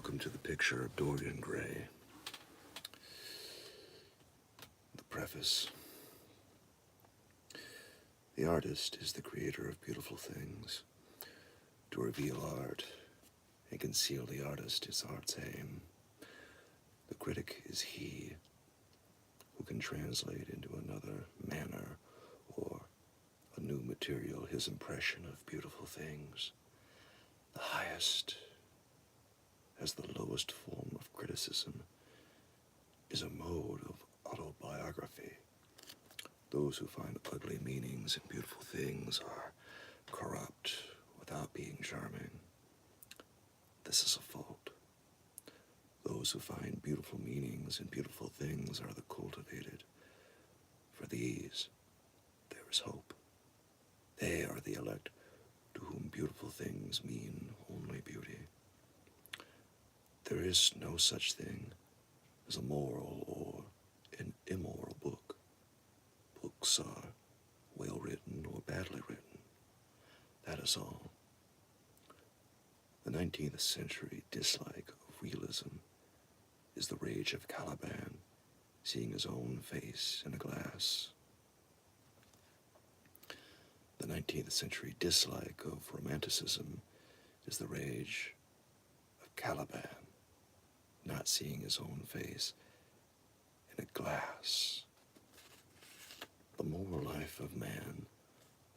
Welcome to the Picture of Dorian Gray. The preface. The artist is the creator of beautiful things. To reveal art and conceal the artist is art's aim. The critic is he who can translate into another manner or a new material his impression of beautiful things. The highest, as the lowest form of criticism, is a mode of autobiography. Those who find ugly meanings in beautiful things are corrupt without being charming. This is a fault. Those who find beautiful meanings in beautiful things are the cultivated. For these, there is hope. They are the elect to whom beautiful things mean only beauty. There is no such thing as a moral or an immoral book. Books are well written or badly written. That is all. The 19th century dislike of realism is the rage of Caliban seeing his own face in a glass. The 19th century dislike of romanticism is the rage of Caliban not seeing his own face in a glass. The moral life of man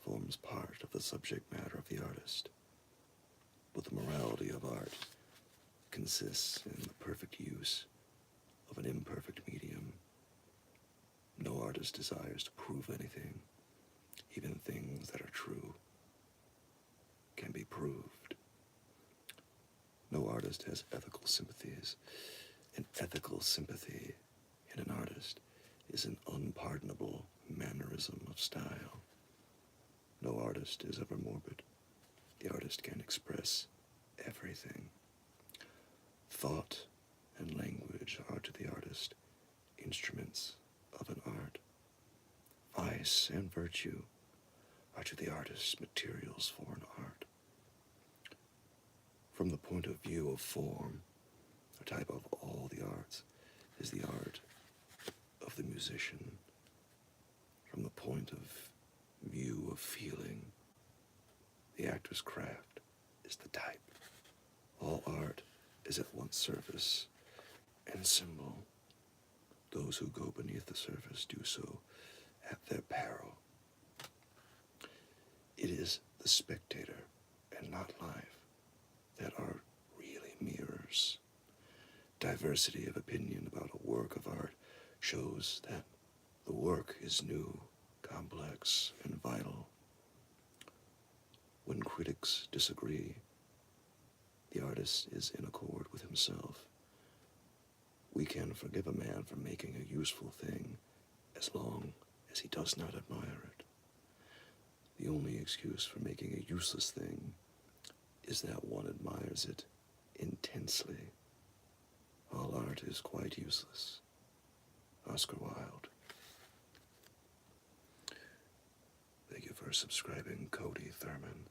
forms part of the subject matter of the artist, but the morality of art consists in the perfect use of an imperfect medium. No artist desires to prove anything. Even things that are true can be proved. No artist has ethical sympathies. An ethical sympathy in an artist is an unpardonable mannerism of style. No artist is ever morbid. The artist can express everything. Thought and language are to the artist instruments of an art. Vice and virtue are to the artist materials for an art. From the point of view of form, a type of all the arts is the art of the musician. From the point of view of feeling, the actor's craft is the type. All art is at once surface and symbol. Those who go beneath the surface do so at their peril. It is the spectator and not life that art really mirrors. Diversity of opinion about a work of art shows that the work is new, complex, and vital. When critics disagree, the artist is in accord with himself. We can forgive a man for making a useful thing as long as he does not admire it. The only excuse for making a useless thing is that one admires it intensely. All art is quite useless. Oscar Wilde. Thank you for subscribing, Cody Thurman.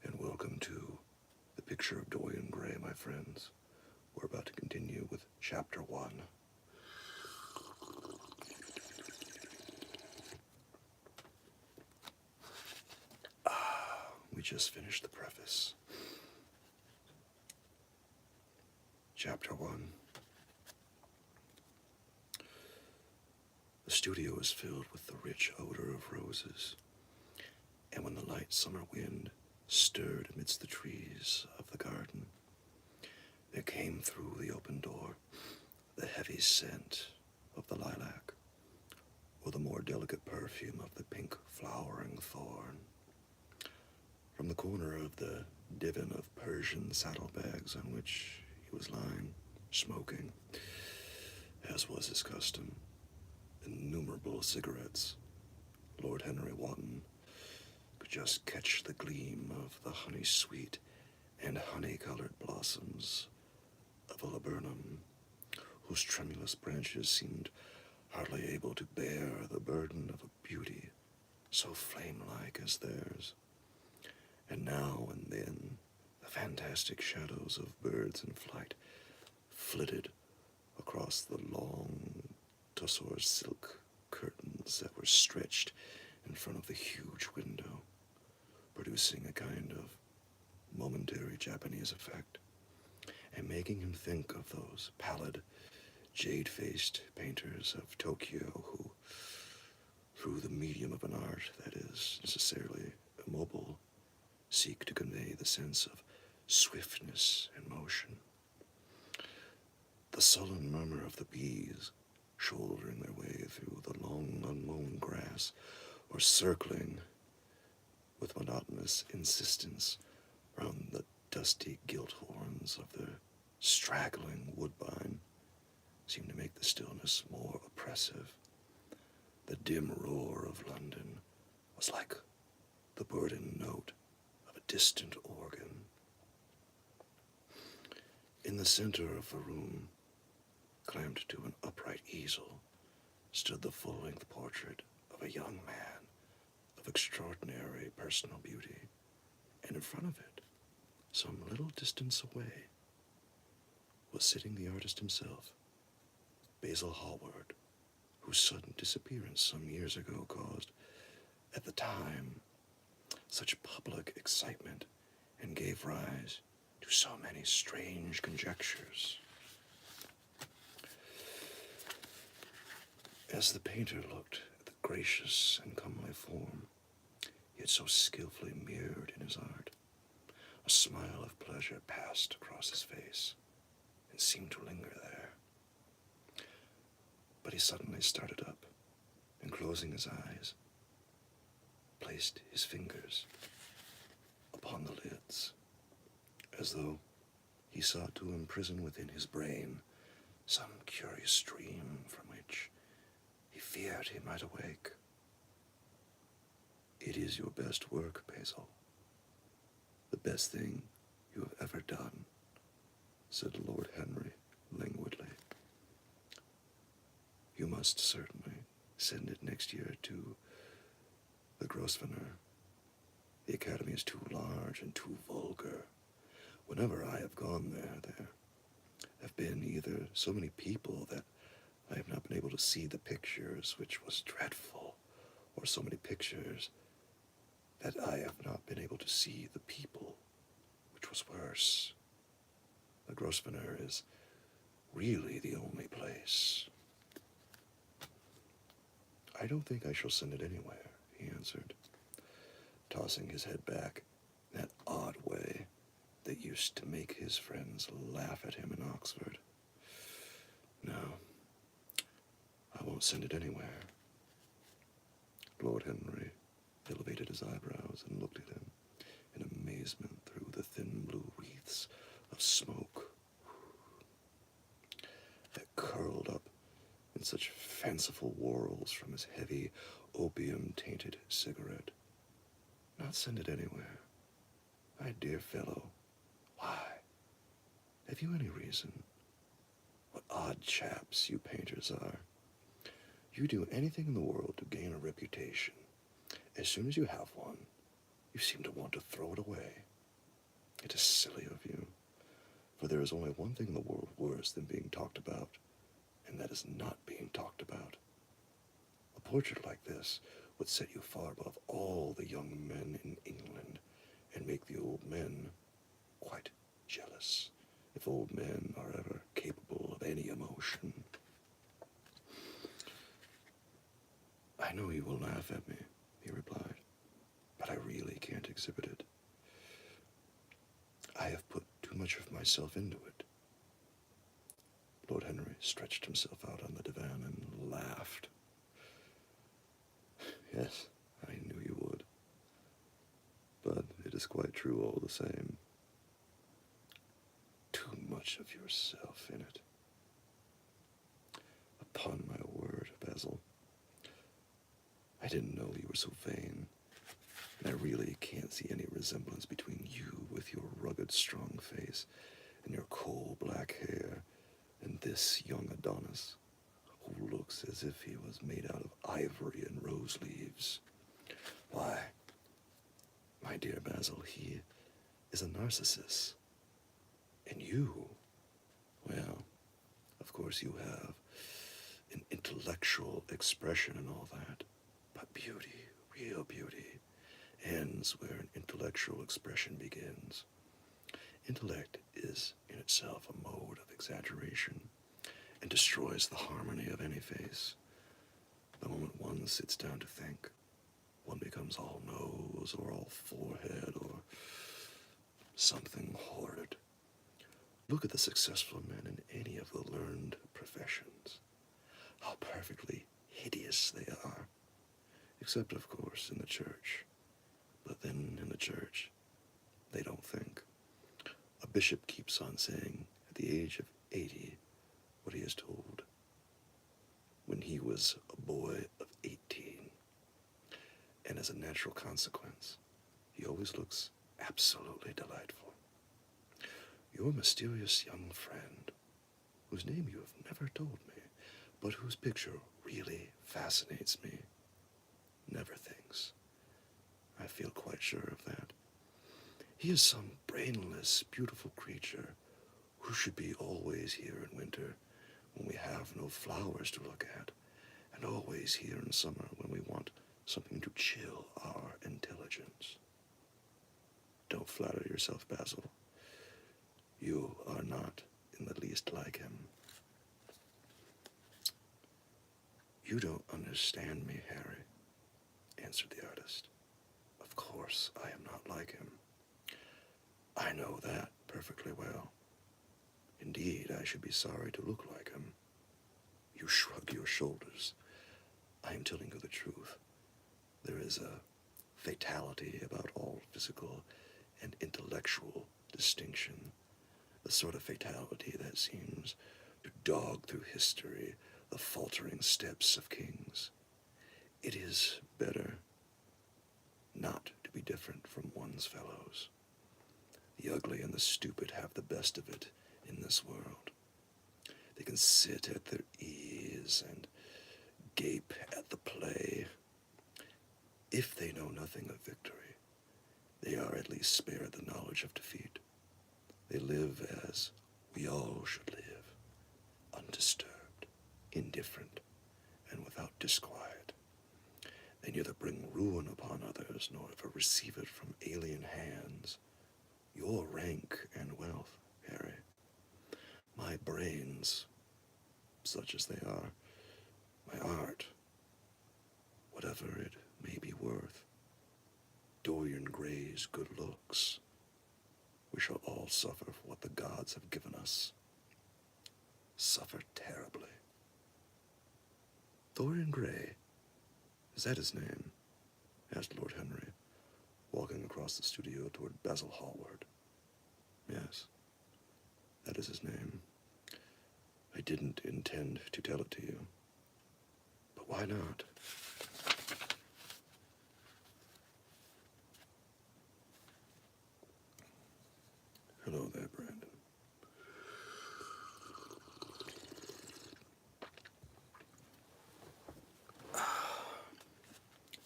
And welcome to The Picture of Dorian Gray, my friends. We're about to continue with Chapter 1. We just finished the preface. Chapter 1. The studio is filled with the rich odor of roses, and when the light summer wind stirred amidst the trees of the garden, there came through the open door the heavy scent of the lilac, or the more delicate perfume of the pink flowering thorn. From the corner of the divan of Persian saddlebags on which he was lying, smoking, as was his custom, innumerable cigarettes, Lord Henry Wotton could just catch the gleam of the honey-sweet and honey-colored blossoms of a laburnum, whose tremulous branches seemed hardly able to bear the burden of a beauty so flame-like as theirs. And now and then the fantastic shadows of birds in flight flitted across the long tussore silk curtains that were stretched in front of the huge window, producing a kind of momentary Japanese effect, and making him think of those pallid, jade-faced painters of Tokyo who, through the medium of an art that is necessarily immobile, seek to convey the sense of swiftness and motion. The sullen murmur of the bees shouldering their way through the long unmown grass, or circling with monotonous insistence round the dusty gilt horns of the straggling woodbine, seemed to make the stillness more oppressive. The dim roar of London was like the burdened note of a distant organ. In the center of the room, clamped to an upright easel, stood the full-length portrait of a young man of extraordinary personal beauty, and in front of it, some little distance away, was sitting the artist himself, Basil Hallward, whose sudden disappearance some years ago caused, at the time, such public excitement and gave rise to so many strange conjectures. As the painter looked at the gracious and comely form he had so skillfully mirrored in his art, a smile of pleasure passed across his face and seemed to linger there. But he suddenly started up, and closing his eyes, placed his fingers upon the lids, as though he sought to imprison within his brain some curious dream from which he feared he might awake. "It is your best work, Basil. The best thing you have ever done," said Lord Henry languidly. "You must certainly send it next year to the Grosvenor. The Academy is too large and too vulgar. Whenever I have gone there have been either so many people that I have not been able to see the pictures, which was dreadful, or so many pictures that I have not been able to see the people, which was worse. The Grosvenor is really the only place." "I don't think I shall send it anywhere," he answered, tossing his head back in that odd way that used to make his friends laugh at him in Oxford. "No, I won't send it anywhere." Lord Henry elevated his eyebrows and looked at him in amazement through the thin blue wreaths of smoke that curled up in such fanciful whorls from his heavy, opium-tainted cigarette. "Not send it anywhere? My dear fellow, why? Have you any reason? What odd chaps you painters are. You do anything in the world to gain a reputation. As soon as you have one, you seem to want to throw it away. It is silly of you, for there is only one thing in the world worse than being talked about, and that is not being talked about. A portrait like this would set you far above all the young men in England, and make the old men quite jealous, if old men are ever capable of any emotion." "I know you will laugh at me," he replied, "but I really can't exhibit it. I have put too much of myself into it." Lord Henry stretched himself out on the divan and laughed. "Yes, I knew you would. But it is quite true all the same. Too much of yourself in it. Upon my word, Basil, I didn't know you were so vain, and I really can't see any resemblance between you with your rugged, strong face and your coal-black hair and this young Adonis, who looks as if he was made out of ivory and rose leaves. Why, my dear Basil, he is a narcissus. And you, well, of course you have an intellectual expression and all that, but beauty, real beauty, ends where an intellectual expression begins. Intellect is in itself a mode of exaggeration and destroys the harmony of any face. The moment one sits down to think, one becomes all nose or all forehead or something horrid. Look at the successful men in any of the learned professions. How perfectly hideous they are. Except, of course, in the church. But then in the church, they don't think. A bishop keeps on saying, at the age of 80, what he is told when he was a boy of 18. And as a natural consequence, he always looks absolutely delightful. Your mysterious young friend, whose name you have never told me, but whose picture really fascinates me, never thinks. I feel quite sure of that. He is some brainless, beautiful creature who should be always here in winter when we have no flowers to look at, and always here in summer when we want something to chill our intelligence. Don't flatter yourself, Basil. You are not in the least like him. You don't understand me, Harry, answered the artist. Of course I am not like him. I know that perfectly well. Indeed, I should be sorry to look like him. You shrug your shoulders. I am telling you the truth. There is a fatality about all physical and intellectual distinction, the sort of fatality that seems to dog through history the faltering steps of kings. It is better not to be different from one's fellows. The ugly and the stupid have the best of it in this world. They can sit at their ease and gape at the play. If they know nothing of victory, they are at least spared the knowledge of defeat. They live as we all should live, undisturbed, indifferent, and without disquiet. They neither bring ruin upon others, nor ever receive it from alien hands. Your rank and wealth, Harry, my brains, such as they are, my art, whatever it may be worth, Dorian Gray's good looks, we shall all suffer for what the gods have given us. Suffer terribly. Dorian Gray, is that his name? Asked Lord Henry, walking across the studio toward Basil Hallward. Yes, that is his name. I didn't intend to tell it to you, but why not? Hello there, Brandon.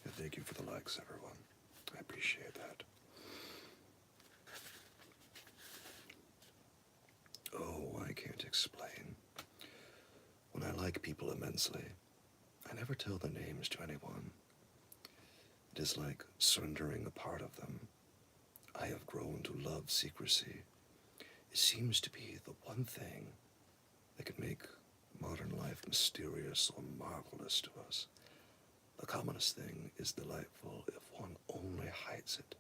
And thank you for the likes, everyone. I appreciate that. Oh, I can't explain. When I like people immensely, I never tell their names to anyone. It is like surrendering a part of them. I have grown to love secrecy. It seems to be the one thing that can make modern life mysterious or marvelous to us. The commonest thing is delightful if one only hides it.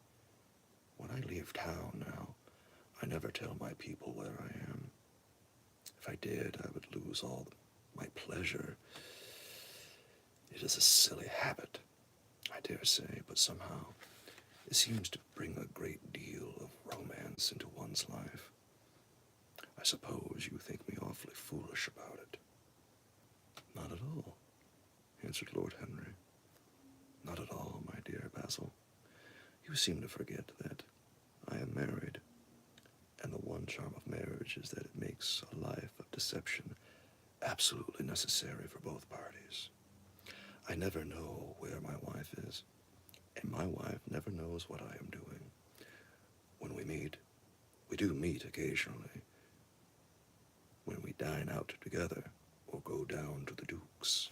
When I leave town now, I never tell my people where I am. If I did, I would lose all my pleasure. It is a silly habit, I dare say, but somehow it seems to bring a great deal of romance into one's life. I suppose you think me awfully foolish about it. Not at all, answered Lord Henry. Not at all, my dear Basil. You seem to forget that I am married, and the one charm of marriage is that it makes a life of deception absolutely necessary for both parties. I never know where my wife is, and my wife never knows what I am doing. when we meet, we do meet occasionally, when we dine out together or go down to the Duke's,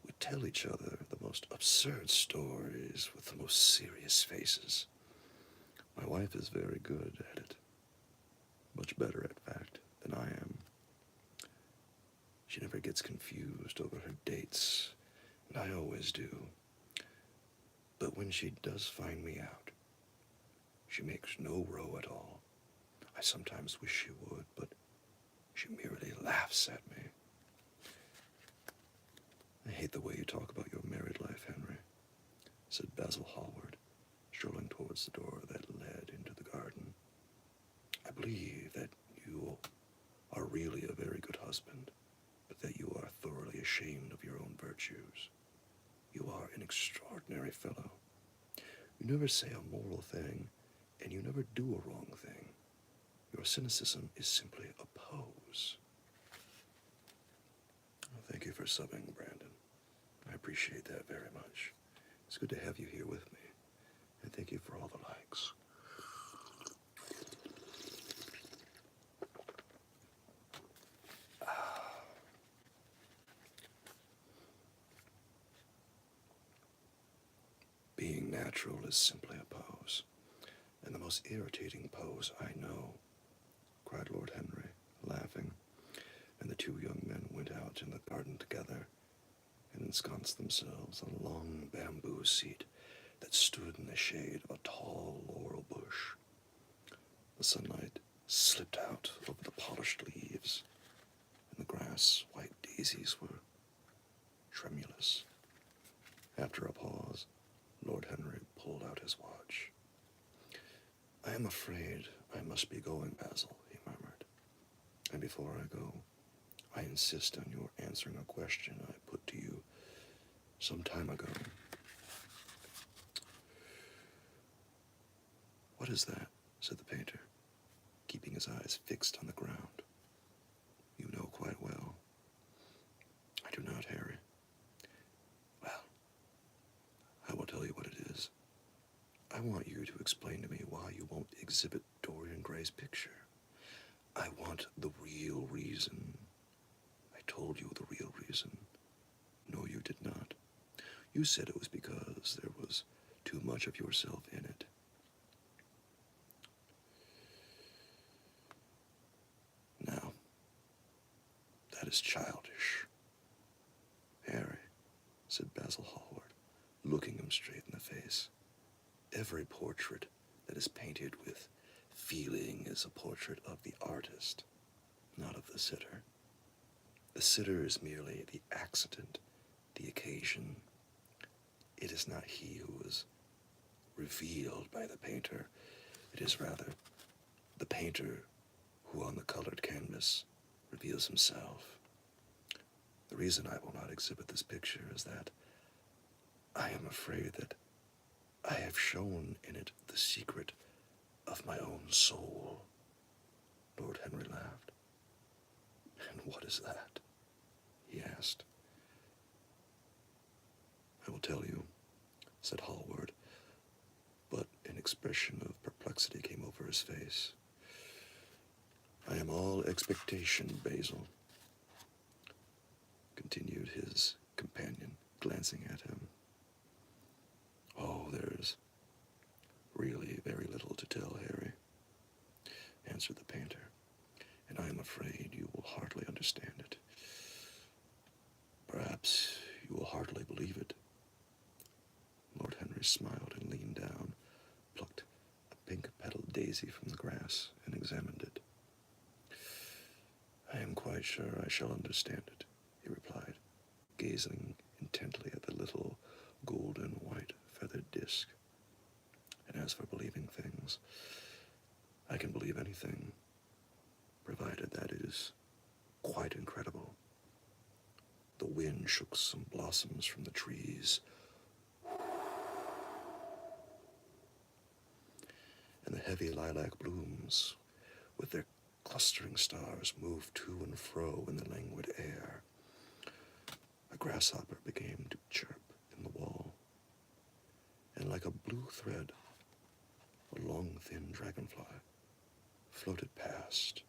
we tell each other the most absurd stories with the most serious faces. My wife is very good at it. Much better, in fact, than I am. She never gets confused over her dates, and I always do. But when she does find me out, she makes no row at all. I sometimes wish she would, but she merely laughs at me. I hate the way you talk about your married life, Henry, said Basil Hallward, strolling towards the door that led into the garden. I believe that you are really a very good husband, but that you are thoroughly ashamed of your own virtues. You are an extraordinary fellow. You never say a moral thing, and you never do a wrong thing. Your cynicism is simply a pose. Well, thank you for subbing, Brandon. I appreciate that very much. It's good to have you here with me, and thank you for all the likes. Being natural is simply a pose, and the most irritating pose I know, cried Lord Henry, laughing, and the two young men went out in the garden together and ensconced themselves on a long bamboo seat that stood in the shade of a tall laurel bush. The sunlight slipped out over the polished leaves, and the grass white daisies were tremulous. After a pause, Lord Henry pulled out his watch. I am afraid I must be going, Basil, he murmured. And before I go, I insist on your answering a question I put to you some time ago. What is that? Said the painter, keeping his eyes fixed on the ground. You know quite well. I do not, Harry. Well, I will tell you what it is. I want you to explain to me why you won't exhibit Dorian Gray's picture. I want the real reason. I told you the real reason. No, you did not. You said it was because there was too much of yourself in it. Now, that is childish. Harry, said Basil Hallward, looking him straight in the face. Every portrait that is painted with feeling is a portrait of the artist, not of the sitter. The sitter is merely the accident, the occasion. It is not he who is revealed by the painter. It is rather the painter who on the colored canvas reveals himself. The reason I will not exhibit this picture is that I am afraid that I have shown in it the secret of my own soul. Lord Henry laughed. And what is that? He asked. I will tell you, said Hallward, but an expression of perplexity came over his face. I am all expectation, Basil, continued his companion, glancing at him. Oh, there's really very little to tell, Harry, answered the painter, and I am afraid you will hardly understand it. Perhaps you will hardly believe it. Lord Henry smiled and leaned down, plucked a pink-petaled daisy from the grass, and examined it. I am quite sure I shall understand it, he replied, gazing intently at the little golden white feathered disc. And as for believing things, I can believe anything, provided that it is quite incredible. The wind shook some blossoms from the trees, and the heavy lilac blooms, with their clustering stars, moved to and fro in the languid air. A grasshopper began to chirp in the wall, and like a blue thread A long, thin dragonfly floated past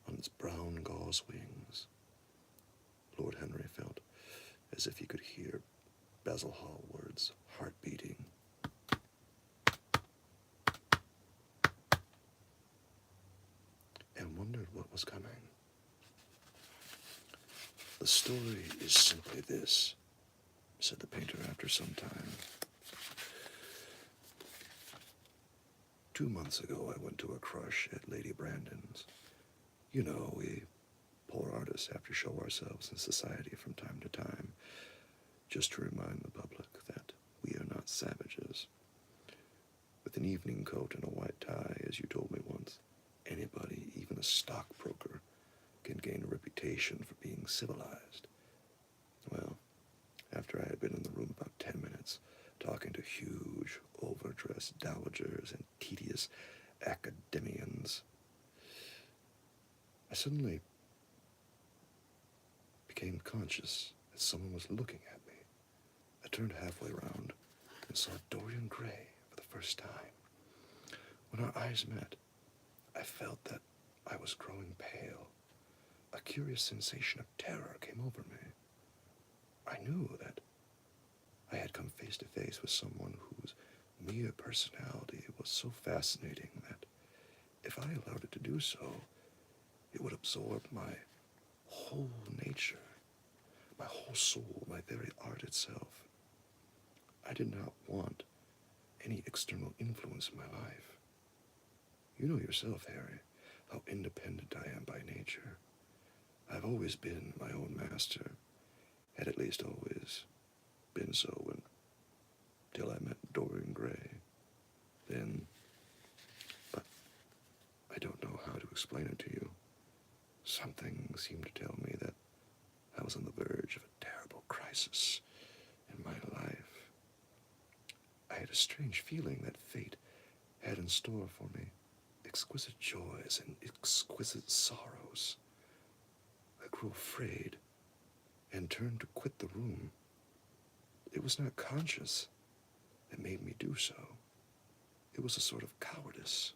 on its brown gauze wings. Lord Henry felt as if he could hear Basil Hallward's heart beating. And wondered what was coming. "The story is simply this," said the painter after some time. 2 months ago, I went to a crush at Lady Brandon's. You know, we poor artists have to show ourselves in society from time to time, just to remind the public that we are not savages. With an evening coat and a white tie, as you told me once, anybody, even a stockbroker, can gain a reputation for being civilized. Well, after I had been in the room about 10 minutes, talking to huge, overdressed dowagers and tedious academians, I suddenly became conscious that someone was looking at me. I turned halfway around and saw Dorian Gray for the first time. When our eyes met, I felt that I was growing pale. A curious sensation of terror came over me. I knew that I had come face to face with someone whose mere personality was so fascinating that if I allowed it to do so, it would absorb my whole nature, my whole soul, my very art itself. I did not want any external influence in my life. You know yourself, Harry, how independent I am by nature. I've always been my own master, had at least always been so until I met Dorian Gray. Then, but I don't know how to explain it to you. Something seemed to tell me that I was on the verge of a terrible crisis in my life. I had a strange feeling that fate had in store for me exquisite joys and exquisite sorrows. I grew afraid and turned to quit the room. It was not conscience that made me do so. It was a sort of cowardice.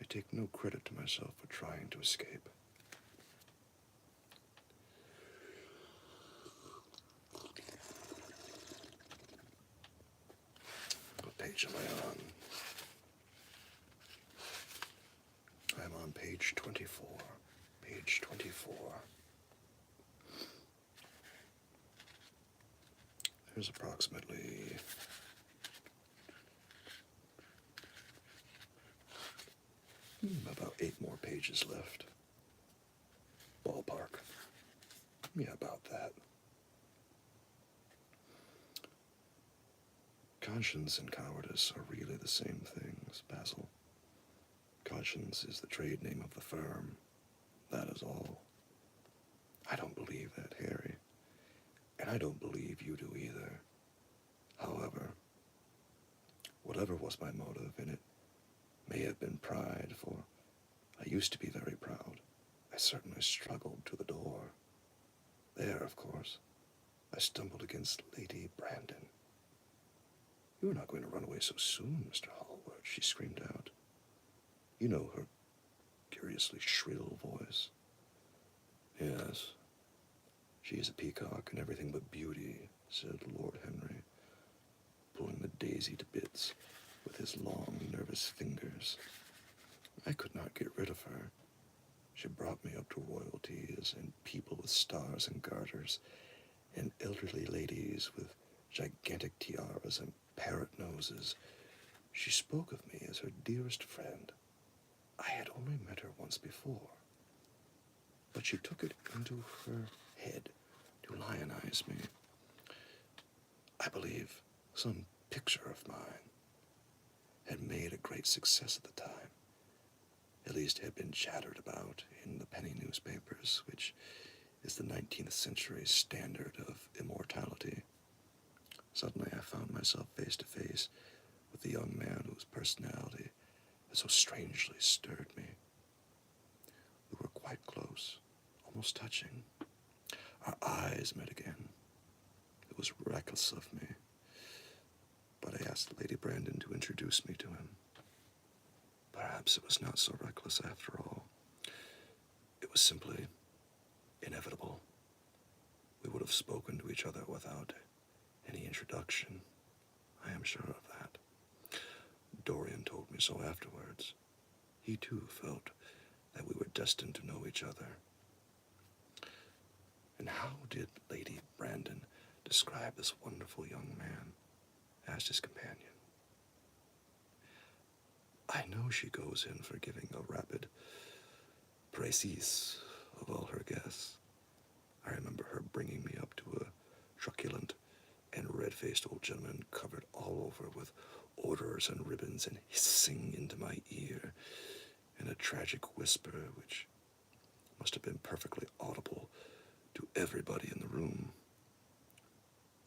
I take no credit to myself for trying to escape. What page am I on? I'm on page 24. Page 24. There's approximately about 8 more pages left. Ballpark. Yeah, about that. Conscience and cowardice are really the same things, Basil. Conscience is the trade name of the firm. That is all. I don't believe that, Harry. And I don't believe you do either. However, whatever was my motive in it may have been pride, for I used to be very proud. I certainly struggled to the door. There, of course, I stumbled against Lady Brandon. "You are not going to run away so soon, Mr. Hallward," she screamed out. You know her curiously shrill voice. "Yes, she is a peacock and everything but beauty," said Lord Henry, pulling the daisy to bits with his long, nervous fingers. I could not get rid of her. She brought me up to royalties and people with stars and garters, and elderly ladies with gigantic tiaras and parrot noses. She spoke of me as her dearest friend. I had only met her once before, but she took it into her head to lionize me. I believe some picture of mine had made a great success at the time. At least had been chattered about in the penny newspapers, which is the 19th century standard of immortality. Suddenly I found myself face to face with the young man whose personality had so strangely stirred me. We were quite close, almost touching. Our eyes met again. It was reckless of me. but I asked Lady Brandon to introduce me to him. Perhaps it was not so reckless after all. It was simply inevitable. We would have spoken to each other without any introduction. I am sure of that. Dorian told me so afterwards. He too felt that we were destined to know each other. And how did Lady Brandon describe this wonderful young man? Asked his companion. I know she goes in for giving a rapid précis of all her guests. I remember her bringing me up to a truculent and red-faced old gentleman covered all over with orders and ribbons and hissing into my ear in a tragic whisper which must have been perfectly audible to everybody in the room.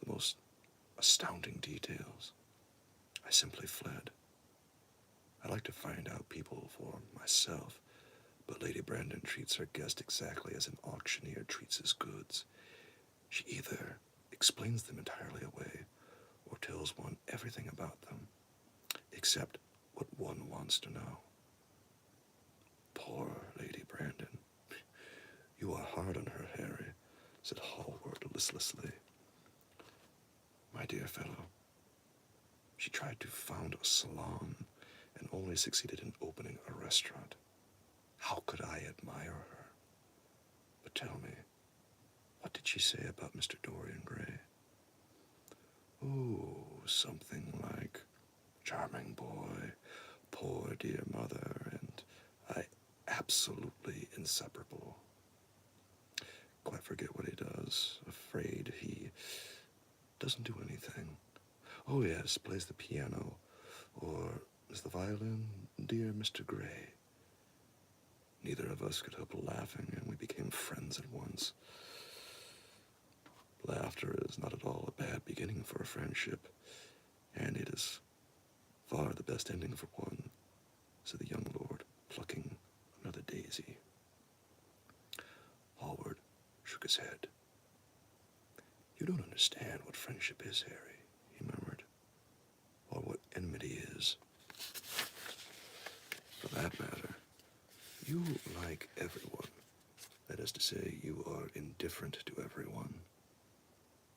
The most astounding details. I simply fled. I like to find out people for myself, but Lady Brandon treats her guest exactly as an auctioneer treats his goods. She either explains them entirely away or tells one everything about them, except what one wants to know. Poor Lady Brandon. You are hard on her, Harry, said Hallward listlessly. My dear fellow, she tried to found a salon and only succeeded in opening a restaurant. How could I admire her? But tell me, what did she say about Mr. Dorian Gray? Oh, something like, charming boy, poor dear mother, and absolutely inseparable. Quite forget what he does. Afraid he doesn't do anything. Oh yes, plays the piano. Or is the violin dear Mr. Gray? Neither of us could help laughing, and we became friends at once. Laughter is not at all a bad beginning for a friendship, and it is far the best ending for one, said the young lord, plucking another daisy. Hallward shook his head. You don't understand what friendship is, Harry, he murmured, or what enmity is. For that matter, you like everyone. That is to say, you are indifferent to everyone.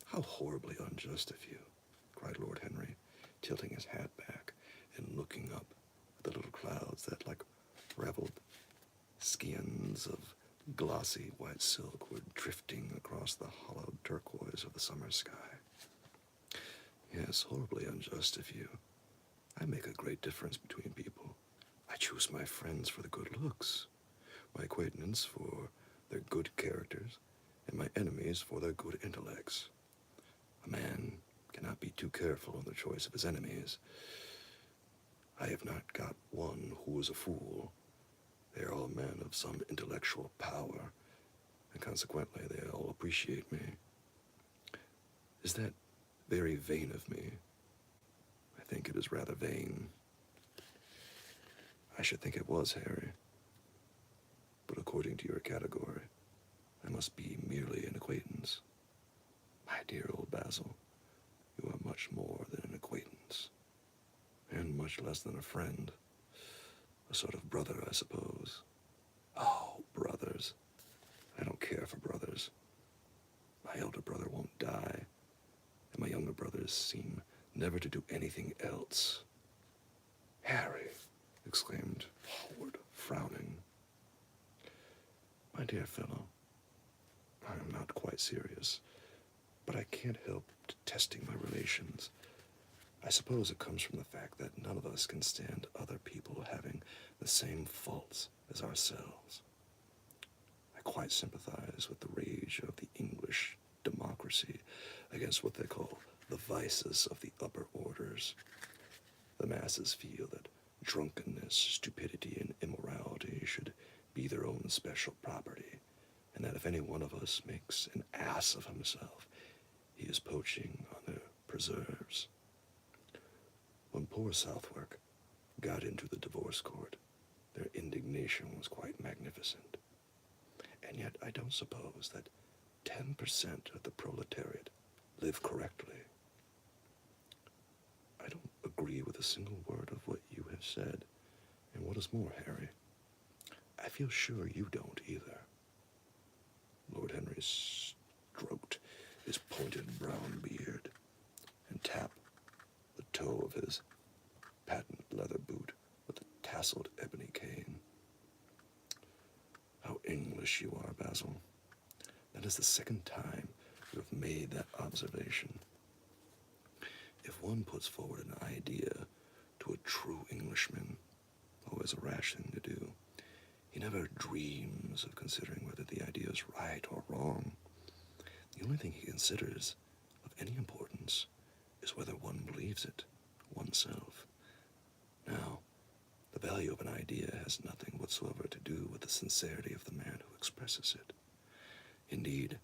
How horribly unjust of you, cried Lord Henry, tilting his hat back and looking up at the little clouds that, like raveled skeins of glossy white silk, were drifting across the hollowed turquoise of the summer sky. Yes, horribly unjust of you. I make a great difference between people. I choose my friends for the good looks, my acquaintance for their good characters, and my enemies for their good intellects. A man cannot be too careful in the choice of his enemies. I have not got one who is a fool. They are all men of some intellectual power, and consequently they all appreciate me. Is that very vain of me? I think it is rather vain. I should think it was, Harry. But according to your category, I must be merely an acquaintance. My dear old Basil, you are much more than an acquaintance, and much less than a friend. A sort of brother, I suppose. Oh, brothers. I don't care for brothers. My elder brother won't die, and my younger brothers seem never to do anything else. Harry, exclaimed Hallward, frowning. My dear fellow, I am not quite serious, but I can't help detesting my relations. I suppose it comes from the fact that none of us can stand other people having the same faults as ourselves. I quite sympathize with the rage of the English democracy against what they call the vices of the upper orders. The masses feel that drunkenness, stupidity, and immorality should be their own special property, and that if any one of us makes an ass of himself, he is poaching on their preserves. When poor Southwark got into the divorce court, their indignation was quite magnificent. And yet I don't suppose that 10% of the proletariat live correctly. I don't a single word of what you have said. And what is more, Harry, I feel sure you don't either. Lord Henry stroked his pointed brown beard and tapped the toe of his patent leather boot with a tasseled ebony cane. How English you are, Basil. That is the second time you have made that observation. If one puts forward an idea to a true Englishman, always a rash thing to do, he never dreams of considering whether the idea is right or wrong. The only thing he considers of any importance is whether one believes it oneself. Now, the value of an idea has nothing whatsoever to do with the sincerity of the man who expresses it. Indeed,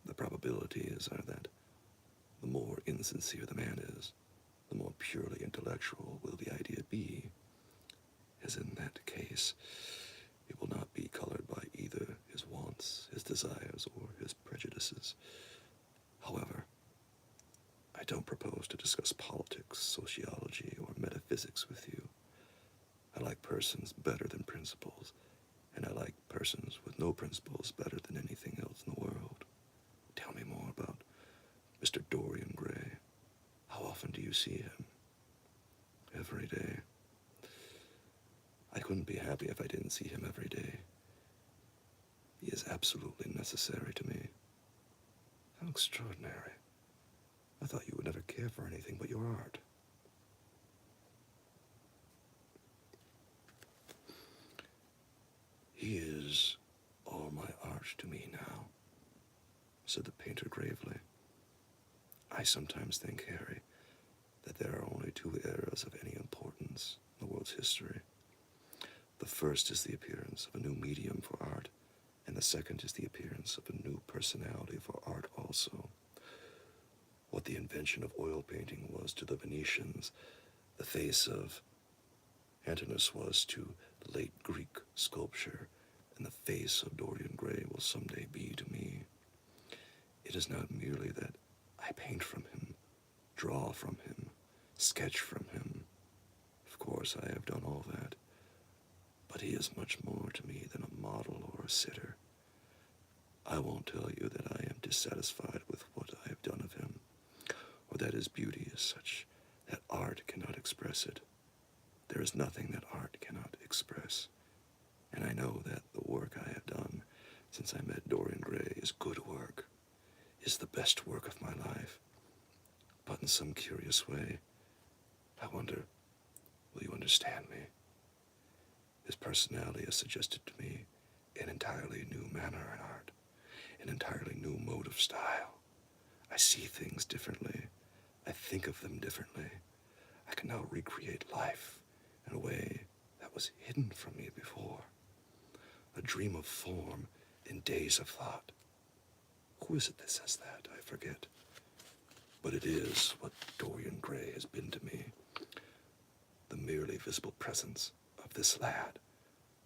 the probabilities are that the more insincere the man is, the more purely intellectual will the idea be, as in that case, it will not be colored by either his wants, his desires, or his prejudices. However, I don't propose to discuss politics, sociology, or metaphysics with you. I like persons better than principles, and I like persons with no principles better than anything else in the world. Tell me more about Mr. Dorian Gray. How often do you see him? Every day. I couldn't be happy if I didn't see him every day. He is absolutely necessary to me. How extraordinary. I thought you would never care for anything but your art. He is all my art to me now, said the painter gravely. I sometimes think, Harry, that there are only two eras of any importance in the world's history. The first is the appearance of a new medium for art, and the second is the appearance of a new personality for art also. What the invention of oil painting was to the Venetians, the face of Antinous was to the late Greek sculpture, and the face of Dorian Gray will someday be to me. It is not merely that I paint from him, draw from him, sketch from him. Of course, I have done all that. But he is much more to me than a model or a sitter. I won't tell you that I am dissatisfied with what I have done of him, or that his beauty is such that art cannot express it. There is nothing that art cannot express, and I know that the work I have done since I met Dorian Gray is good work, is the best work of my life. But in some curious way, I wonder, will you understand me? His personality has suggested to me an entirely new manner in art, an entirely new mode of style. I see things differently. I think of them differently. I can now recreate life in a way that was hidden from me before. A dream of form in days of thought. Who is it that says that? I forget. But it is what Dorian Gray has been to me. The merely visible presence of this lad,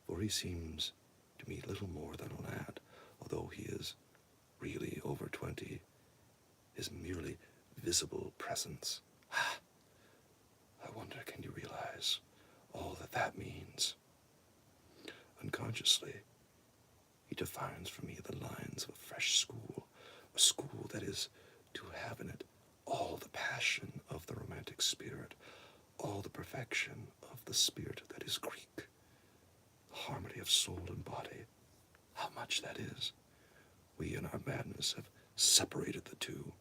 for he seems to me little more than a lad, although he is really over 20. His merely visible presence. I wonder, can you realize all that that means? Unconsciously, he defines for me the lines of a fresh school, a school that is to have in it all the passion of the romantic spirit, all the perfection of the spirit that is Greek, harmony of soul and body. How much that is. We in our madness have separated the two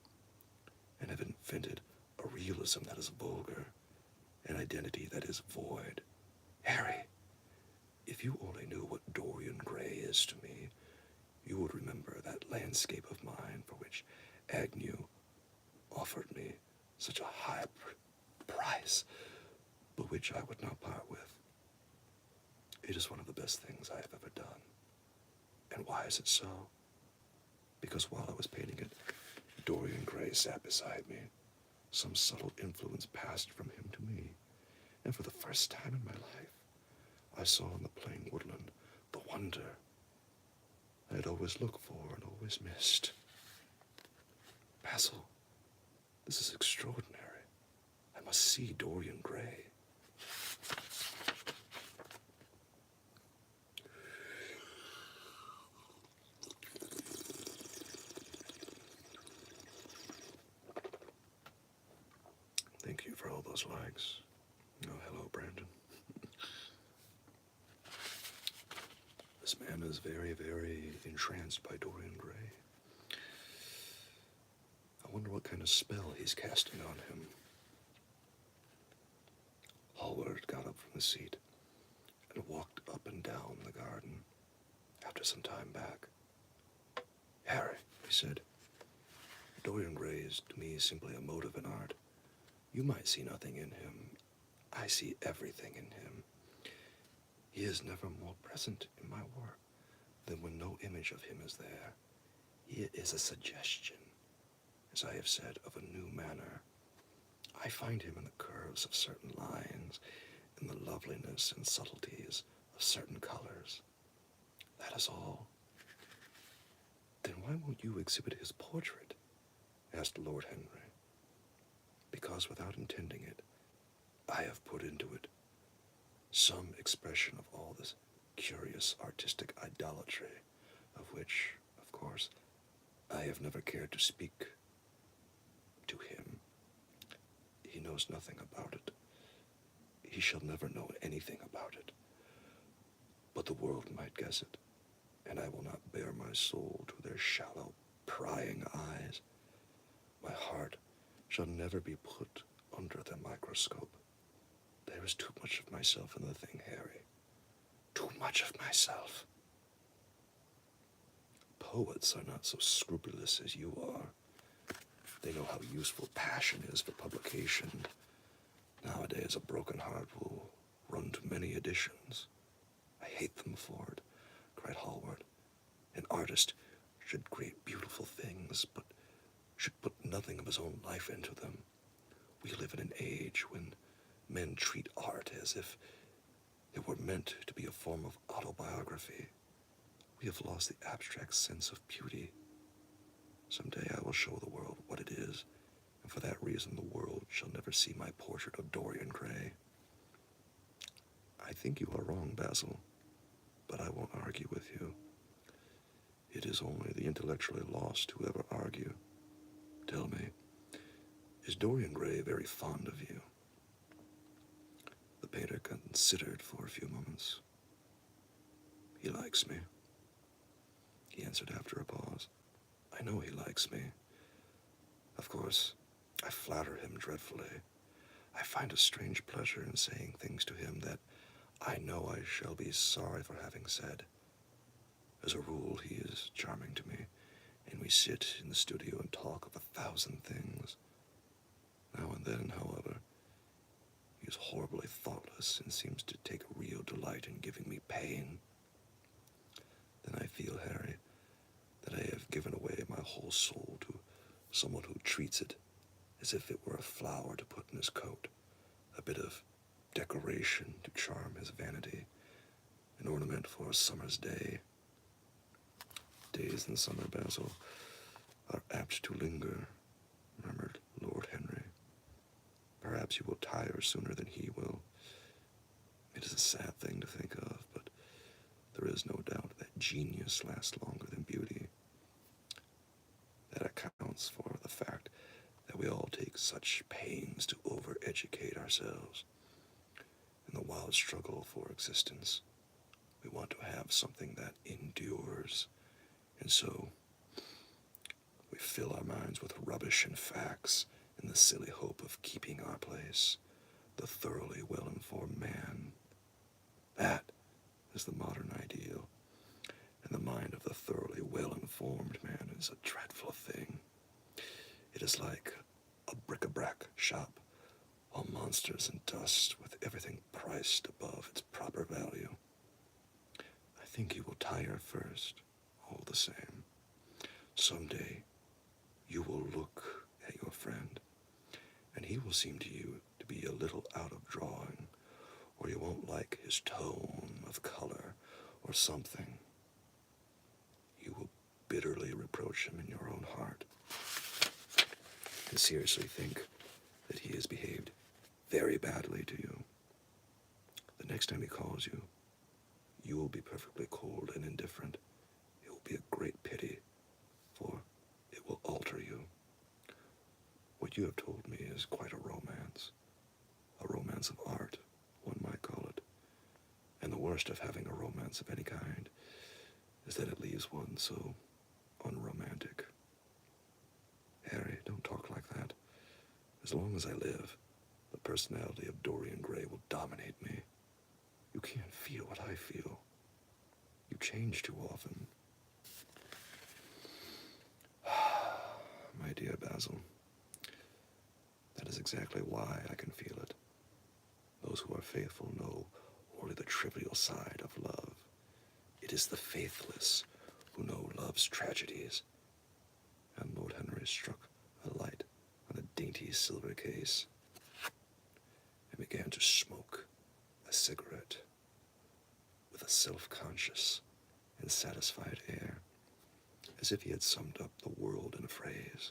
and have invented a realism that is vulgar, an identity that is void. Harry, if you only knew what Dorian Gray is to me, you would remember that landscape of mine for which Agnew offered me such a high price, but which I would not part with. It is one of the best things I have ever done. And why is it so? Because while I was painting it, Dorian Gray sat beside me. Some subtle influence passed from him to me, and for the first time in my life, I saw in the plain woodland the wonder I had always looked for and always missed. Basil, this is extraordinary. I must see Dorian Gray. Thank you for all those likes. Oh, hello, Brandon. This man is very, very entranced by Dorian Gray. I wonder what kind of spell he's casting on him. Hallward got up from the seat and walked up and down the garden after some time back. Harry, he said, Dorian Gray is to me simply a motive in art. You might see nothing in him. I see everything in him. He is never more present in my work than when no image of him is there. He is a suggestion, as I have said, of a new manner. I find him in the curves of certain lines, in the loveliness and subtleties of certain colors. That is all. Then why won't you exhibit his portrait? Asked Lord Henry. Because without intending it, I have put into it some expression of all this curious artistic idolatry, of which, of course, I have never cared to speak to him. He knows nothing about it. He shall never know anything about it. But the world might guess it, and I will not bare my soul to their shallow, prying eyes. My heart shall never be put under the microscope. There is too much of myself in the thing, Harry. Too much of myself. Poets are not so scrupulous as you are. They know how useful passion is for publication. Nowadays, a broken heart will run to many editions. I hate them for it, cried Hallward. An artist should create beautiful things, but should put nothing of his own life into them. We live in an age when men treat art as if it were meant to be a form of autobiography. We have lost the abstract sense of beauty. Someday I will show the world what it is, and for that reason the world shall never see my portrait of Dorian Gray. I think you are wrong, Basil, but I won't argue with you. It is only the intellectually lost who ever argue. Tell me, is Dorian Gray very fond of you? The painter considered for a few moments. He likes me, he answered after a pause. I know he likes me. Of course, I flatter him dreadfully. I find a strange pleasure in saying things to him that I know I shall be sorry for having said. As a rule, he is charming to me, and we sit in the studio and talk of 1,000 things. Now and then, however, he is horribly thoughtless and seems to take a real delight in giving me pain. Then I feel, Harry, that I have given away my whole soul to someone who treats it as if it were a flower to put in his coat, a bit of decoration to charm his vanity, an ornament for a summer's day. Days in summer, Basil, are apt to linger, murmured Lord Henry. Perhaps you will tire sooner than he will. It is a sad thing to think of, but there is no doubt that genius lasts longer than beauty. That accounts for the fact that we all take such pains to over-educate ourselves. In the wild struggle for existence, we want to have something that endures, and so we fill our minds with rubbish and facts in the silly hope of keeping our place, the thoroughly well-informed man. That is the modern ideal, and the mind of the thoroughly well-informed man is a dreadful thing. It is like a bric-a-brac shop, all monsters and dust, with everything priced above its proper value. I think you will tire first, all the same. Someday you will look at your friend, and he will seem to you to be a little out of drawing, or you won't like his tone of color or something. You will bitterly reproach him in your own heart, and seriously think that he has behaved very badly to you. The next time he calls you, you will be perfectly cold and indifferent. It will be a great pity, for it will alter you. What you have told me is quite a romance. worst of having a romance of any kind is that it leaves one so unromantic. Harry, don't talk like that. As long as I live, the personality of Dorian Gray will dominate me. You can't feel what I feel. You change too often. My dear Basil, that is exactly why I can feel it. Those who are faithful know only the trivial side of love. It is the faithless who know love's tragedies. And Lord Henry struck a light on a dainty silver case and began to smoke a cigarette with a self-conscious and satisfied air, as if he had summed up the world in a phrase.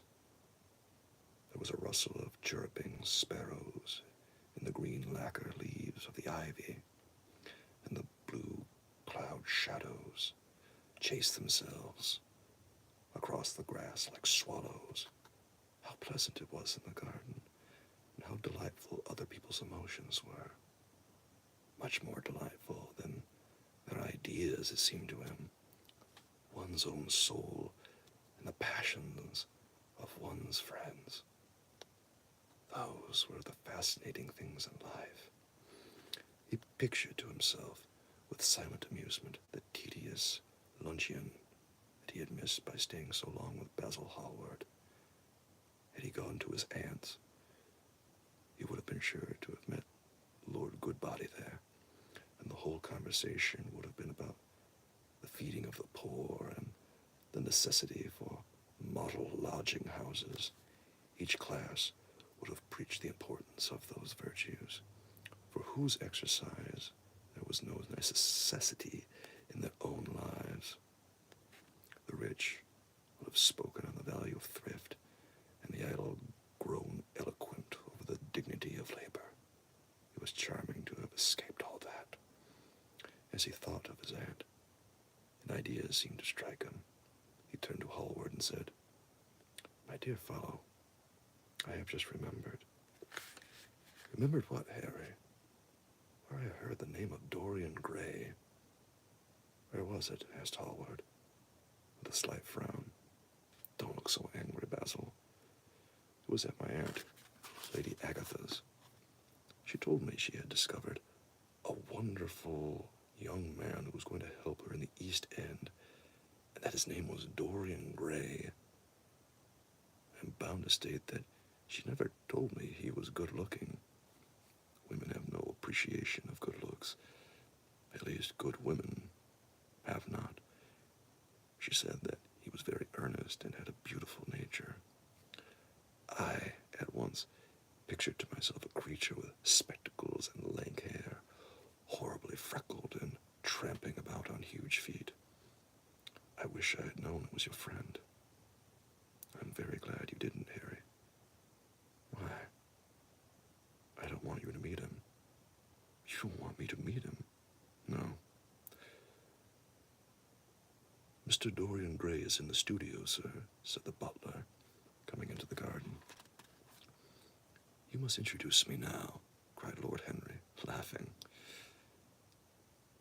There was a rustle of chirruping sparrows in the green lacquer leaves of the ivy, and the blue cloud shadows chased themselves across the grass like swallows. How pleasant it was in the garden, and how delightful other people's emotions were. Much more delightful than their ideas, it seemed to him. One's own soul and the passions of one's friends. Those were the fascinating things in life. He pictured to himself with silent amusement the tedious luncheon that he had missed by staying so long with Basil Hallward. Had he gone to his aunt's, he would have been sure to have met Lord Goodbody there, and the whole conversation would have been about the feeding of the poor and the necessity for model lodging houses. Each class would have preached the importance of those virtues, for whose exercise there was no necessity in their own lives. The rich would have spoken on the value of thrift, and the idle grown eloquent over the dignity of labor. It was charming to have escaped all that. As he thought of his aunt, an idea seemed to strike him. He turned to Hallward and said, "My dear fellow, I have just remembered." "Remembered what, Harry?" "Where I heard the name of Dorian Gray." "Where was it?" asked Hallward, with a slight frown. "Don't look so angry, Basil. It was at my aunt, Lady Agatha's. She told me she had discovered a wonderful young man who was going to help her in the East End, and that his name was Dorian Gray. I'm bound to state that she never told me he was good-looking. Women have no appreciation of good looks. At least good women have not. She said that he was very earnest and had a beautiful nature. I, at once, pictured to myself a creature with spectacles and lank hair, horribly freckled and tramping about on huge feet. I wish I had known it was your friend. I'm very glad you didn't, Harry." "Why?" "I don't want you to meet him." "You don't want me to meet him?" "No." "Mr. Dorian Gray is in the studio, sir," said the butler, coming into the garden. "You must introduce me now," cried Lord Henry, laughing.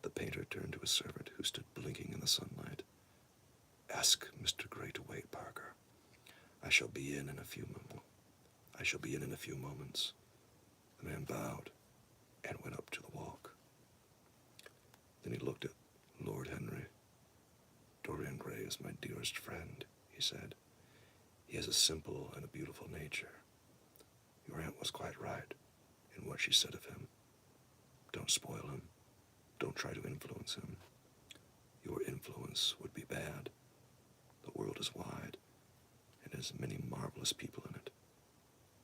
The painter turned to his servant, who stood blinking in the sunlight. "Ask Mr. Gray to wait, Parker. I shall be in a few moments." The man bowed and went up to the walk. Then he looked at Lord Henry. "Dorian Gray is my dearest friend," he said. "He has a simple and a beautiful nature. Your aunt was quite right in what she said of him. Don't spoil him. Don't try to influence him. Your influence would be bad. The world is wide, and has many marvelous people in it.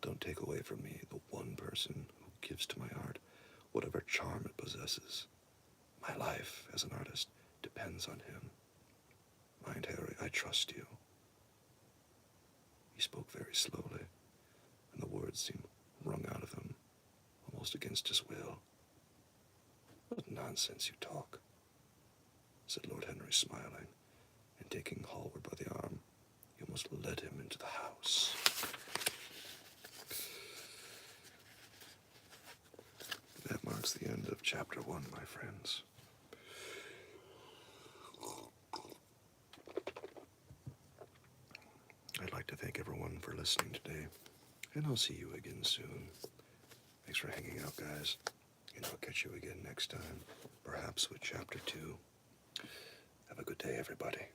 Don't take away from me the one person who gives to my art whatever charm it possesses. My life as an artist depends on him. Mind, Harry, I trust you." He spoke very slowly, and the words seemed wrung out of him, almost against his will. "What nonsense you talk," said Lord Henry, smiling, and taking Hallward by the arm, he almost led him into the house. That marks the end of chapter 1, my friends. for listening today, and I'll see you again soon. Thanks for hanging out, guys, and I'll catch you again next time, perhaps with Chapter 2. Have a good day, everybody.